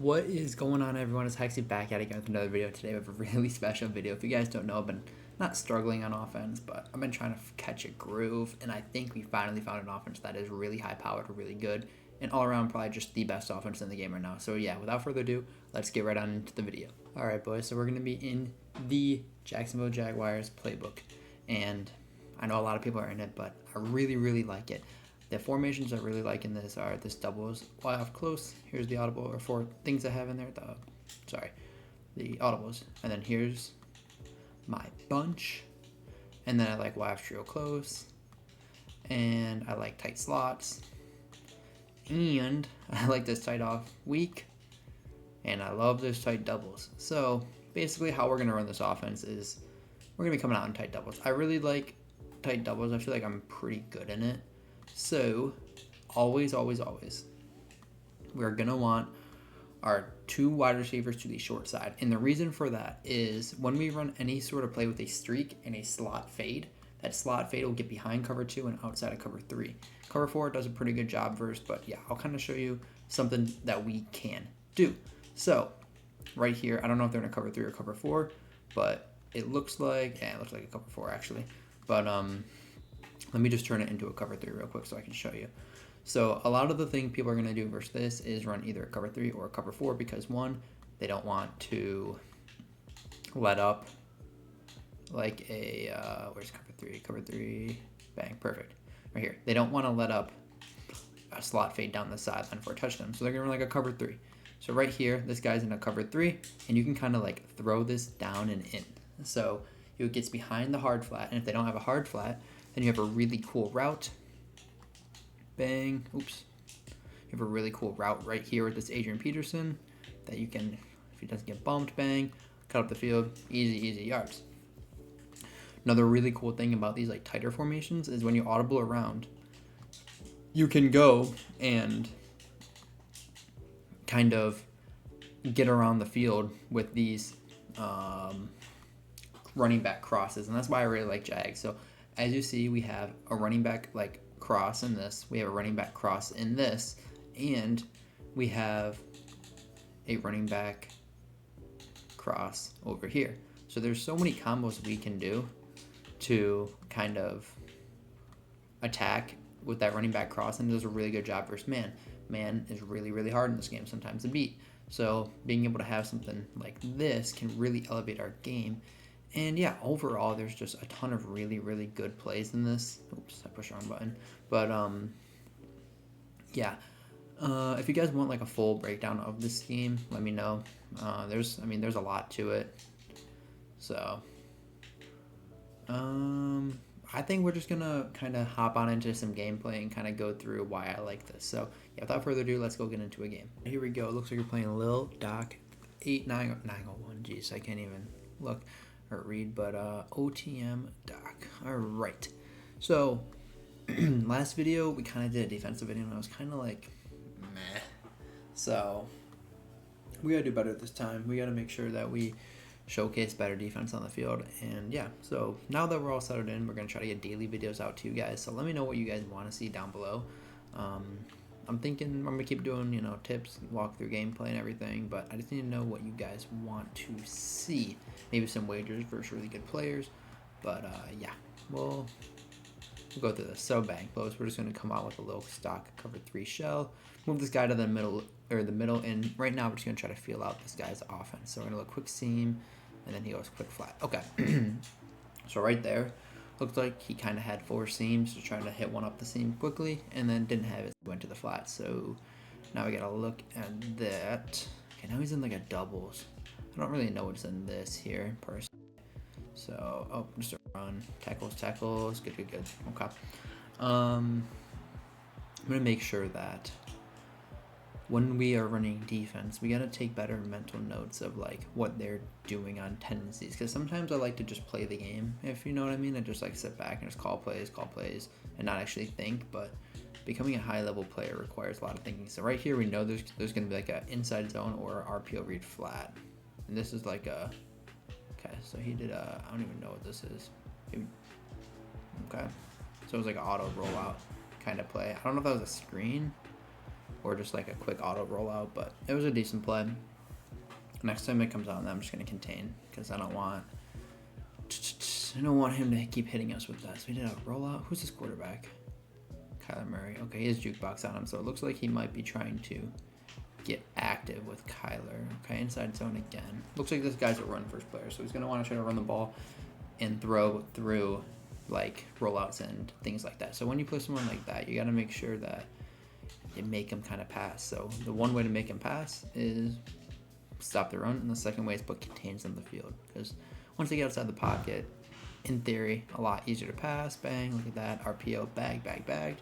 What is going on, everyone? It's Hexied back at it again with another video today. We have a really special video. If you guys don't know, I've been not struggling on offense, but I've been trying to catch a groove, and I think we finally found an offense that is really high-powered, really good, and all around probably just the best offense in the game right now. So yeah, without further ado, let's get right on into the video. All right, boys, so we're going to be in the Jacksonville Jaguars playbook, and I know a lot of people are in it, but I really like it. The formations I really like in this are this doubles, wide off close. Here's the audible, or four things I have in there. The audibles. And then here's my bunch. And then I like wide off trio close. And I like tight slots. And I like this tight off weak. And I love this tight doubles. So basically how we're going to run this offense is we're going to be coming out in tight doubles. I really like tight doubles. I feel like I'm pretty good in it. So, always, we're going to want our two wide receivers to the short side. And the reason for that is when we run any sort of play with a streak and a slot fade, that slot fade will get behind cover 2 and outside of cover 3. Cover 4 does a pretty good job versus, but yeah, I'll kind of show you something that we can do. So, right here, I don't know if they're in a cover 3 or cover 4, but it looks like, it looks like a cover 4 actually. But, let me just turn it into a cover 3 real quick so I can show you. So a lot of the thing people are going to do versus this is run either a cover 3 or a cover 4 because one, they don't want to let up like a, where's cover 3? Cover 3, bang, perfect. Right here. They don't want to let up a slot fade down the sideline for a touchdown. So they're going to run like a cover 3. So right here, this guy's in a cover 3 and you can kind of like throw this down and in. So it gets behind the hard flat, and if they don't have a hard flat, then you have a really cool route. Bang. Oops. You have a really cool route right here with this Adrian Peterson that you can, if he doesn't get bumped, bang, cut up the field, easy yards. Another really cool thing about these like tighter formations is when you audible around, you can go and kind of get around the field with these running back crosses, and that's why I really like Jags. So as you see, we have a running back like cross in this, we have a running back cross in this, and we have a running back cross over here. So there's so many combos we can do to kind of attack with that running back cross, and it does a really good job versus man. Man is really hard in this game sometimes to beat. So being able to have something like this can really elevate our game. And yeah, overall, there's just a ton of really good plays in this. Oops, I pushed the wrong button. But yeah, if you guys want like a full breakdown of this scheme, let me know. There's a lot to it. So I think we're just gonna kind of hop on into some gameplay and kind of go through why I like this. So yeah, without further ado, let's go get into a game. Here we go. It looks like you're playing Lil Doc 8901. Jeez, I can't even look or read, but OTM Doc. All right. So last video we kind of did a defensive video, and I was kind of like, meh. So we gotta do better this time. We gotta make sure that we showcase better defense on the field. And yeah, so now that we're all settled in, we're gonna try to get daily videos out to you guys. So let me know what you guys want to see down below. I'm thinking I'm gonna keep doing, tips, walkthrough gameplay and everything, but I just need to know what you guys want to see. Maybe some wagers versus really good players, but yeah, we'll go through this. So bang, close. We're just gonna come out with a little stock cover 3 shell. Move this guy to the middle, and right now we're just gonna try to feel out this guy's offense. So we're gonna look quick seam, and then he goes quick flat. Okay, so right there, looked like he kind of had 4 seams, so trying to hit one up the seam quickly, and then didn't have it, went to the flat. So now we gotta look at that. Okay, now he's in like a doubles. I don't really know what's in this here, personally. So, oh, just a run. Tackles. Good. Okay. I'm gonna make sure that when we are running defense, we gotta take better mental notes of like what they're doing on tendencies, because sometimes I like to just play the game, if you know what I mean, and just like sit back and just call plays, and not actually think. But becoming a high-level player requires a lot of thinking. So right here, we know there's gonna be like a inside zone or RPO read flat, and this is like a, okay, so he did a, I don't even know what this is. Okay, so it was like an auto rollout kind of play. I don't know if that was a screen or just like a quick auto rollout, but it was a decent play. Next time it comes out, I'm just going to contain because I don't want him to keep hitting us with that. So we did a rollout. Who's this quarterback? Kyler Murray. Okay, he has jukebox on him, so it looks like he might be trying to get active with Kyler. Okay, inside zone again. Looks like this guy's a run first player, so he's going to want to try to run the ball and throw through like rollouts and things like that. So when you play someone like that, you got to make sure that you make him kind of pass. So the one way to make him pass is stop the run, and the second way is put contains on the field, because once they get outside the pocket, in theory, a lot easier to pass. Bang, look at that. RPO, bagged.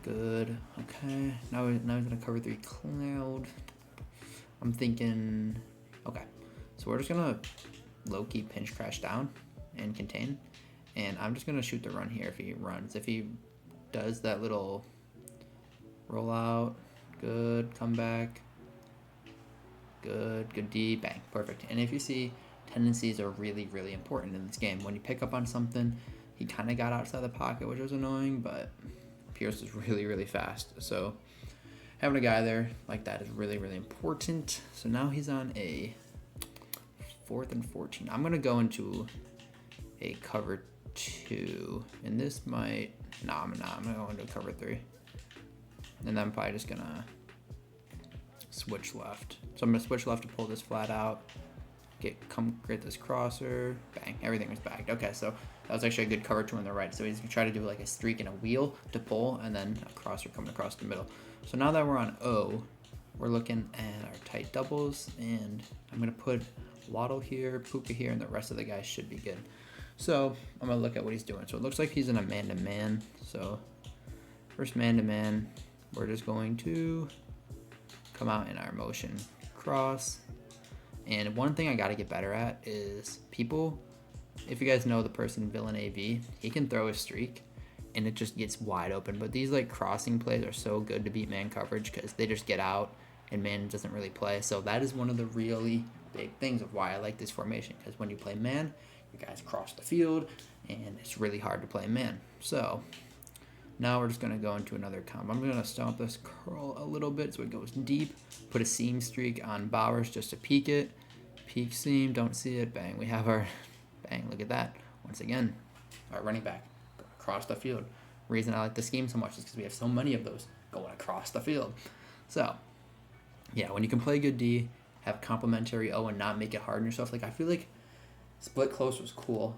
Good. Okay. Now he's going to cover 3 cloud. I'm thinking, okay. So we're just going to low-key pinch crash down and contain. And I'm just going to shoot the run here if he runs. If he does that little rollout, good, comeback, good D, bang, perfect. And if you see, tendencies are really, really important in this game. When you pick up on something, he kind of got outside the pocket, which was annoying, but Pierce is really, really fast. So having a guy there like that is really, really important. So now he's on a 4th and 14. I'm going to go into a cover 2, and this might, I'm going to go into a cover 3. And then I'm probably just going to switch left. So I'm going to switch left to pull this flat out. Create this crosser, bang, everything was bagged. Okay, so that was actually a good cover 2 on the right. So he's gonna try to do like a streak and a wheel to pull, and then a crosser coming across the middle. So now that we're on O, we're looking at our tight doubles, and I'm gonna put Waddle here, Puka here, and the rest of the guys should be good. So I'm gonna look at what he's doing. So it looks like he's in a man-to-man. So first man-to-man, we're just going to come out in our motion cross. And one thing I got to get better at is people, if you guys know the person Villain AV, he can throw a streak and it just gets wide open. But these like crossing plays are so good to beat man coverage because they just get out and man doesn't really play. So that is one of the really big things of why I like this formation, because when you play man, you guys cross the field and it's really hard to play man. So now we're just going to go into another combo. I'm going to stomp this curl a little bit so it goes deep. Put a seam streak on Bowers just to peek it. Peek seam, don't see it. Bang, we have our, bang, look at that. Once again, our running back across the field. Reason I like the scheme so much is because we have so many of those going across the field. So, yeah, when you can play good D, have complementary O, and not make it hard on yourself. Like, I feel like split close was cool,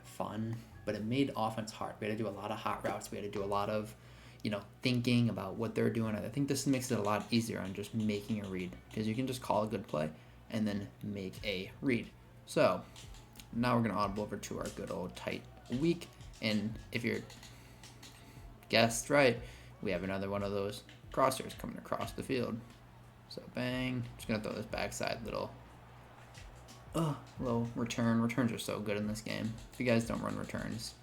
fun, but it made offense hard. We had to do a lot of hot routes. We had to do a lot of, thinking about what they're doing. I think this makes it a lot easier on just making a read, because you can just call a good play and then make a read. So now we're going to audible over to our good old tight weak. And if you're guessed right, we have another one of those crossers coming across the field. So bang, just going to throw this backside little return. Returns are so good in this game. If you guys don't run returns,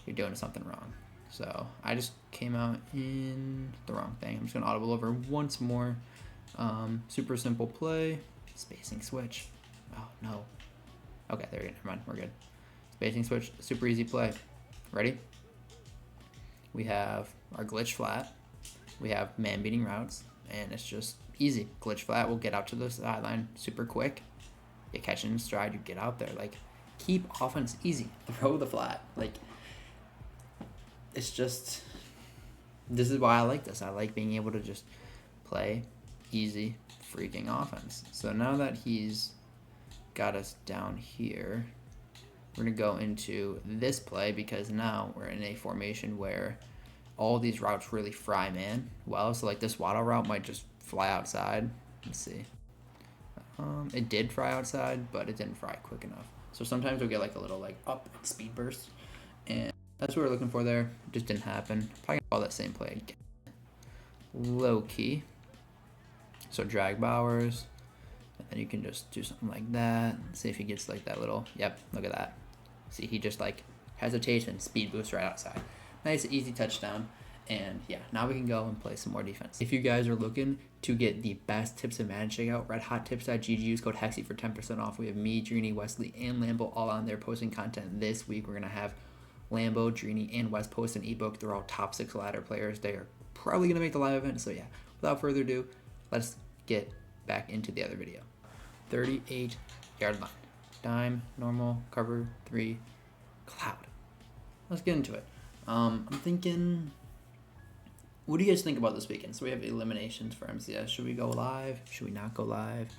you're doing something wrong. So I just came out in the wrong thing. I'm just going to audible over once more. Super simple play. Spacing switch. Oh, no. Okay, there we go. Never mind. We're good. Spacing switch. Super easy play. Ready? We have our glitch flat. We have man beating routes. And it's just easy. Glitch flat will get out to the sideline super quick. You catch it in stride. You get out there. Like, keep offense easy. Throw the flat. Like, it's just... This is why I like this. I like being able to just play easy freaking offense. So now that he's got us down here, we're going to go into this play, because now we're in a formation where all these routes really fry man well. So like this Waddle route might just fly outside. Let's see. It did fry outside, but it didn't fry quick enough. So sometimes we'll get like a little like up speed burst, and that's what we're looking for there. It just didn't happen. Probably gonna call that same play again. Low key. So drag Bowers, and then you can just do something like that. See if he gets like that little, yep, look at that. See, he just like hesitation, speed boost right outside. Nice, easy touchdown. And yeah, now we can go and play some more defense. If you guys are looking to get the best tips in Madden, check out RedHotTips.gg. Use code Hexied for 10% off. We have me, DRINI, WESLEY, and LAMBO all on there posting content this week. We're going to have LAMBO, DRINI, and Wes post an ebook. They're all top 6 ladder players. They are probably going to make the live event. So yeah, without further ado, let's get back into the other video. 38-yard line. Dime, normal, cover, 3, cloud. Let's get into it. I'm thinking, what do you guys think about this weekend? So we have eliminations for MCS. Should we go live? Should we not go live?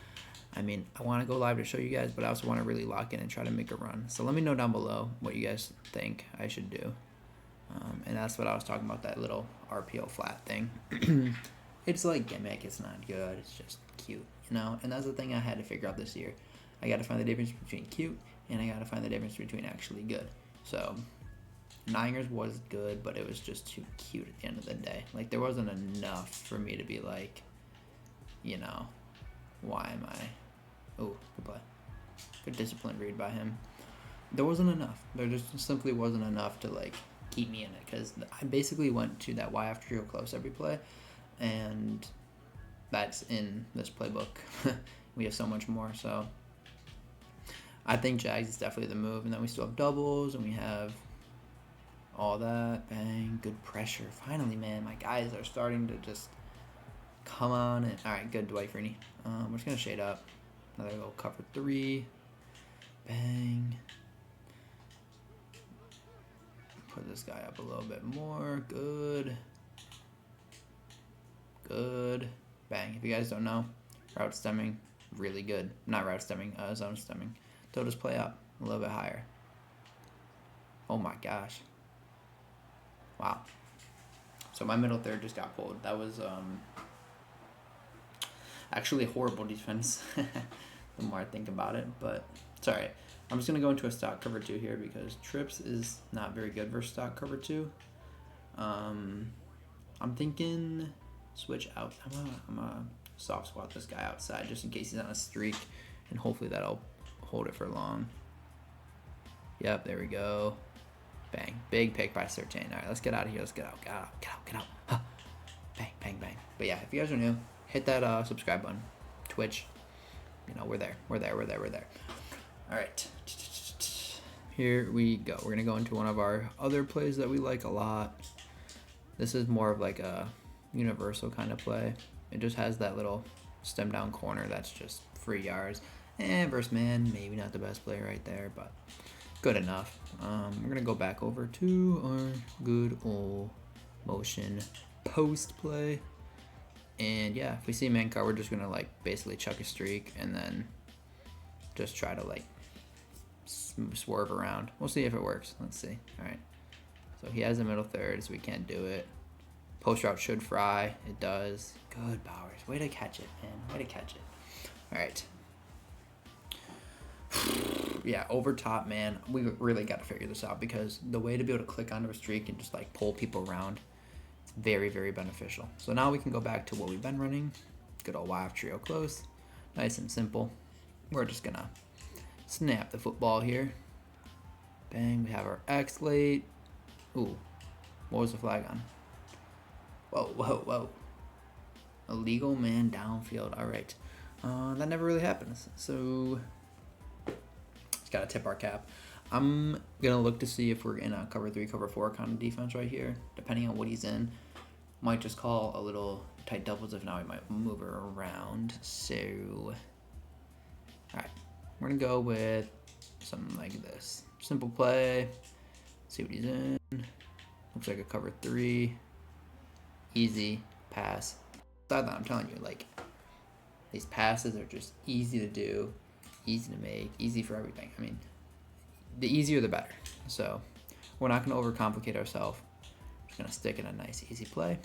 I mean, I want to go live to show you guys, but I also want to really lock in and try to make a run. So let me know down below what you guys think I should do. And that's what I was talking about, that little RPO flat thing. It's like gimmick. It's not good. It's just cute, you know? And that's the thing I had to figure out this year. I got to find the difference between cute and I got to find the difference between actually good. So Niners was good, but it was just too cute at the end of the day. Like, there wasn't enough for me to be like, you know, why am I... Oh, good play. Good disciplined read by him. There wasn't enough. There just simply wasn't enough to, like, keep me in it. Because I basically went to that Y after real close every play. And that's in this playbook. We have so much more. So I think Jags is definitely the move. And then we still have doubles. And we have all that. Bang. Good pressure. Finally, man. My guys are starting to just come on. And, all right, good, DRINI. We're just going to shade up. Another little cover 3. Bang. Put this guy up a little bit more. Good. Good. Bang. If you guys don't know, route stemming, really good. Not route stemming, zone stemming. So just play up a little bit higher. Oh my gosh. Wow. So my middle third just got pulled. That was actually a horrible defense. The more I think about it, but it's alright. I'm just gonna go into a stock cover 2 here because trips is not very good versus stock cover 2. I'm thinking switch out. I'm gonna soft squat this guy outside just in case he's on a streak, and hopefully that'll hold it for long. Yep, there we go. Bang. Big pick by Surtain. Alright, let's get out of here. Let's get out. Get out. Get out. Get out. Huh. Bang, bang, bang. But yeah, if you guys are new, hit that subscribe button. Twitch. You know, we're there. We're there. We're there. We're there. Alright. Here we go. We're going to go into one of our other plays that we like a lot. This is more of like a universal kind of play. It just has that little stem down corner that's just free yards. And versus man, maybe not the best play right there, but good enough. We're going to go back over to our good old motion post play. And yeah, if we see man cover, we're just going to like basically chuck a streak and then just try to like swerve around. We'll see if it works. Let's see. All right. So he has the middle third, so we can't do it. Post route should fry. It does. Good, Bowers. Way to catch it, man. Way to catch it. All right. Yeah, over top, man. We really got to figure this out because the way to be able to click onto a streak and just like pull people around, it's very, very beneficial. So now we can go back to what we've been running. Good old YF trio close. Nice and simple. We're just going to snap the football here. Bang. We have our X late. Ooh. What was the flag on? Whoa, whoa, whoa. Illegal man downfield. All right. That never really happens. So just got to tip our cap. I'm going to look to see if we're in a cover 3, cover 4 kind of defense right here. Depending on what he's in. Might just call a little tight doubles. If not, we might move her around. So, all right. We're going to go with something like this. Simple play. See what he's in. Looks like a cover 3. Easy pass. I'm telling you, like, these passes are just easy to do, easy to make, easy for everything. I mean, the easier the better. So we're not going to overcomplicate ourselves. Just going to stick in a nice, easy play.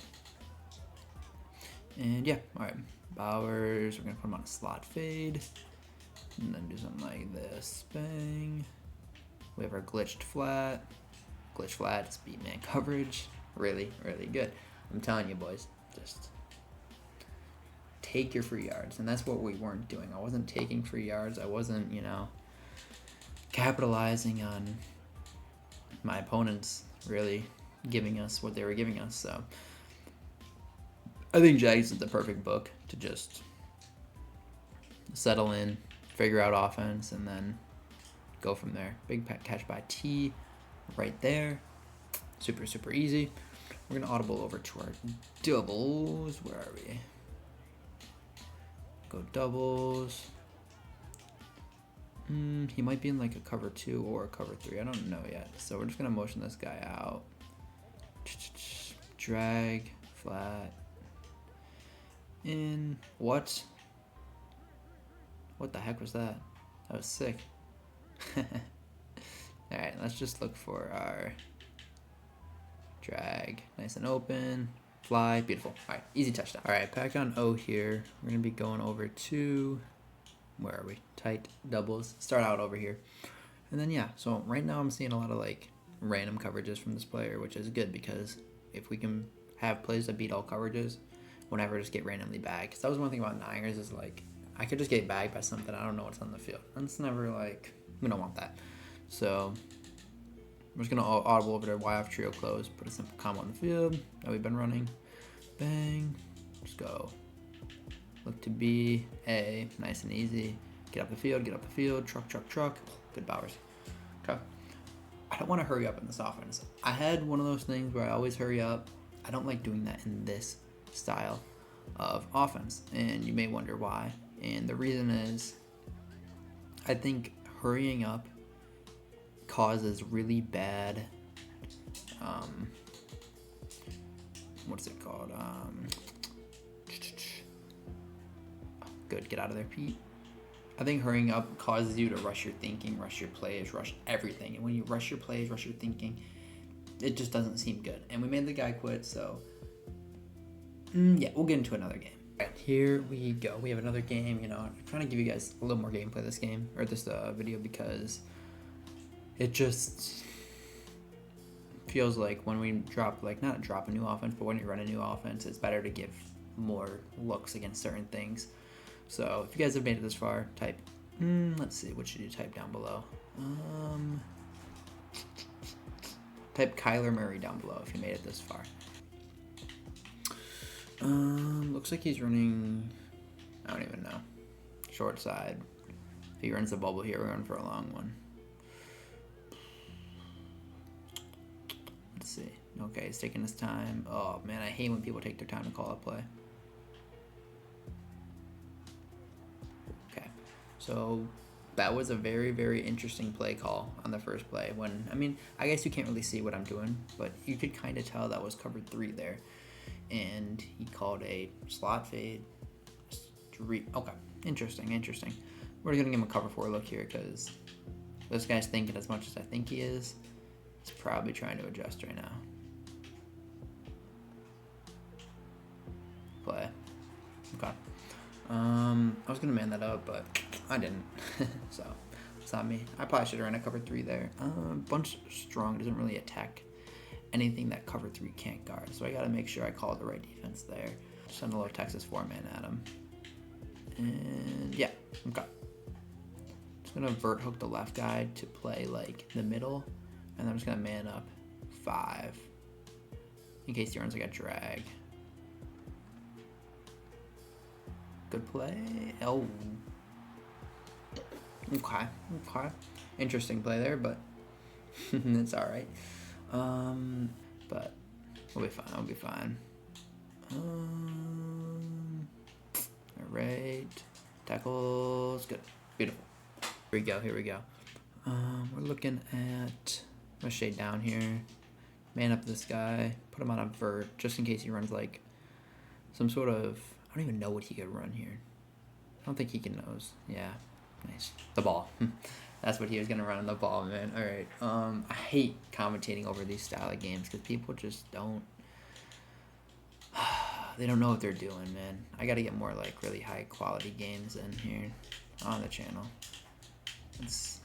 And yeah, all right. Bowers, we're going to put him on a slot fade. And then do something like this. Bang. We have our glitched flat. Glitch flat, it's beat man coverage. Really, really good. I'm telling you, boys, just take your free yards. And that's what we weren't doing. I wasn't taking free yards. I wasn't, you know, capitalizing on my opponents really giving us what they were giving us. So I think Jags is the perfect book to just settle in, figure out offense, and then go from there. Big catch by T right there. Super, super easy. we're gonna audible over to our doubles. Where are we? Go doubles. He might be in like a cover 2 or a cover 3. I don't know yet. So we're just gonna motion this guy out. Drag, flat, in. What? What the heck was that? That was sick. Alright, let's just look for our drag. Nice and open. Fly. Beautiful. Alright, easy touchdown. Alright, back on O here. We're going to be going over to, where are we? Tight doubles. Start out over here. And then, yeah, so right now I'm seeing a lot of like random coverages from this player, which is good because if we can have plays that beat all coverages, we'll never just get randomly bagged. Because that was one thing about Niners is like, I could just get bagged by something. I don't know what's on the field. And it's never like, we don't want that. So I'm just going to audible over to YF trio close, put a simple combo on the field that we've been running. Bang. Just go. Look to B, A, nice and easy. Get up the field, truck, truck, truck. Good powers. Okay. I don't want to hurry up in this offense. I had one of those things where I always hurry up. I don't like doing that in this style of offense. And you may wonder why. And the reason is I think hurrying up causes really bad, what's it called? Good, get out of there, Pete. I think hurrying up causes you to rush your thinking, rush your plays, rush everything. And when you rush your plays, rush your thinking, it just doesn't seem good. And we made the guy quit, so yeah, we'll get into another game. Right, here we go. We have another game. You know, I'm trying to give you guys a little more gameplay this game, or this video, because it just feels like when we drop, like not drop a new offense, but when you run a new offense, it's better to give more looks against certain things. So if you guys have made it this far, type, let's see, what should you type down below? Type Kyler Murray down below if you made it this far. Looks like he's running, I don't even know, short side. If he runs the bubble here, we're going for a long one. Let's see. Okay, he's taking his time. Oh man, I hate when people take their time to call a play. Okay, so that was a very, very interesting play call on the first play. When, I mean, I guess you can't really see what I'm doing, but you could kind of tell that was covered 3 there. And he called a slot fade. Okay, interesting, interesting. We're gonna give him a cover 4 look here because this guy's thinking as much as I think he is. He's probably trying to adjust right now. Play. Okay. I was gonna man that up, but I didn't. So it's not me. I probably should have ran a cover 3 there. Bunch strong doesn't really attack anything that cover 3 can't guard. So I gotta make sure I call the right defense there. Send a little Texas 4-man at him. And yeah, okay. Just gonna vert hook the left guy to play like the middle. And I'm just gonna man up 5 in case he runs like a drag. Good play. Oh. Okay. Okay. Interesting play there, but it's all right. But we'll be fine. We'll be fine. All right. Tackles. Good. Beautiful. Here we go. Here we go. We're looking at. I'm gonna shade down here. Man up this guy. Put him on a vert just in case he runs like some sort of. I don't even know what he could run here. I don't think he can nose. Yeah. Nice. The ball. That's what he was gonna run on the ball, man. All right. I hate commentating over these style of games because people just don't. They don't know what they're doing, man. I gotta get more like really high quality games in here on the channel. Let's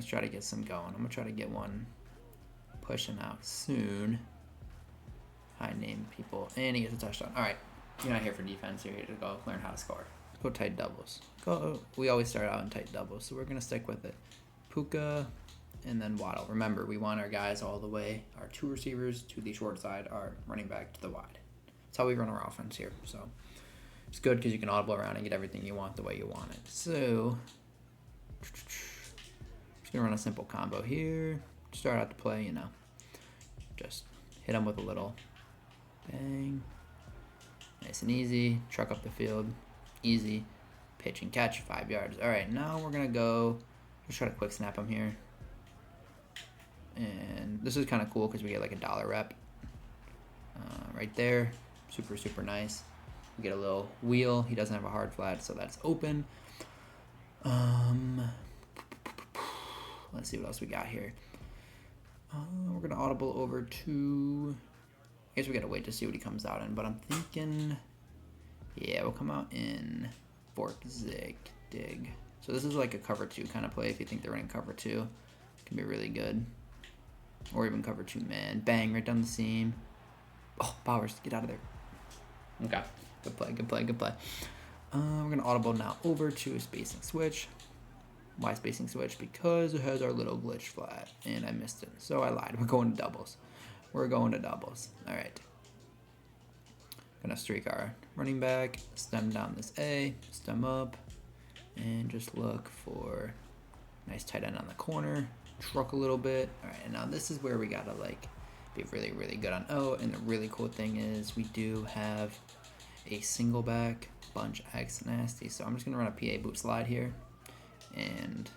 try to get some going. I'm gonna try to get one pushing out soon. High name people, and he gets a touchdown. All right. You're not here for defense. You're here to go learn how to score. Let's go tight doubles. Go. We always start out in tight doubles, so we're gonna stick with it. Puka, and then Waddle. Remember, we want our guys all the way. Our 2 receivers to the short side, our running back to the wide. That's how we run our offense here. So it's good because you can audible around and get everything you want the way you want it. So just gonna run a simple combo here. Start out to play, you know. Just hit them with a little Bang. Nice and easy. Truck up the field. Easy. Pitch and catch, 5 yards. All right, now we're gonna go. Let's try to quick snap him here. And this is kind of cool because we get like a $1 rep right there. Super, super nice. We get a little wheel. He doesn't have a hard flat, so that's open. Let's see what else we got here. We're gonna audible over to. I guess we gotta wait to see what he comes out in, but I'm thinking, yeah, we'll come out in fork zig dig. So this is like a cover 2 kind of play. If you think they're running cover 2, it can be really good. Or even cover 2 man. Bang, right down the seam. Oh, Bowers, get out of there. Okay, good play, good play, good play. We're gonna audible now over to a spacing switch. Why spacing switch? Because it has our little glitch flat, and I missed it. So I lied. We're going to doubles. We're going to doubles. All right. Gonna streak our running back, stem down this A, stem up, and just look for nice tight end on the corner. Truck a little bit. All right, and now this is where we gotta like be really, really good on O. And the really cool thing is we do have a single back bunch X nasty. So I'm just gonna run a PA boot slide here, and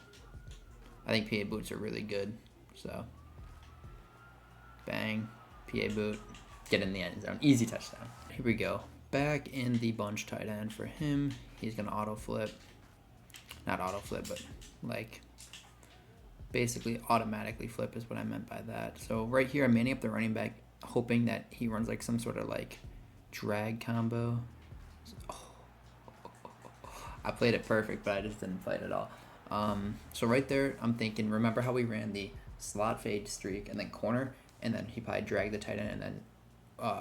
I think PA boots are really good. So bang, PA boot, get in the end zone, easy touchdown. Here we go. Back in the bunch tight end for him. He's gonna auto flip, not auto flip, but like basically automatically flip is what I meant by that. So right here, I'm manning up the running back, hoping that he runs like some sort of like drag combo. I played it perfect, but I just didn't play it at all. So right there, I'm thinking, remember how we ran the slot fade streak and then corner, and then he probably dragged the tight end and then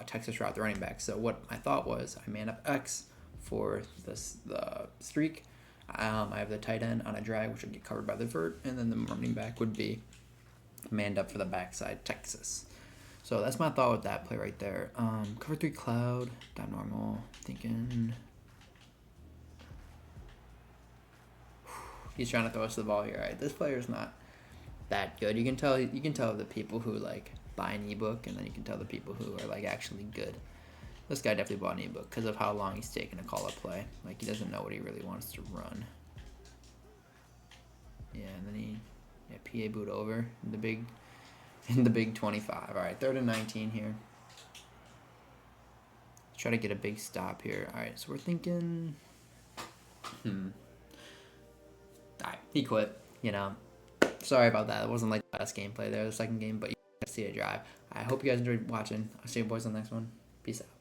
Texas route the running back. So what I thought was I man up X for the streak. I have the tight end on a drag, which would get covered by the vert, and then the running back would be manned up for the backside Texas. So that's my thought with that play right there. Cover 3 cloud, down normal, thinking. He's trying to throw us the ball here. All right, this player's not that good. You can tell the people who like buy an ebook, and then you can tell the people who are like actually good. This guy definitely bought an ebook because of how long he's taken to call a play. Like he doesn't know what he really wants to run. Yeah, and then PA boot over in the big 25. All right, 3rd and 19 here. Let's try to get a big stop here. All right, so we're thinking. All right, he quit. You know, sorry about that. It wasn't like the best gameplay there, the second game, but you guys see a drive. I hope you guys enjoyed watching. I'll see you boys on the next one. Peace out.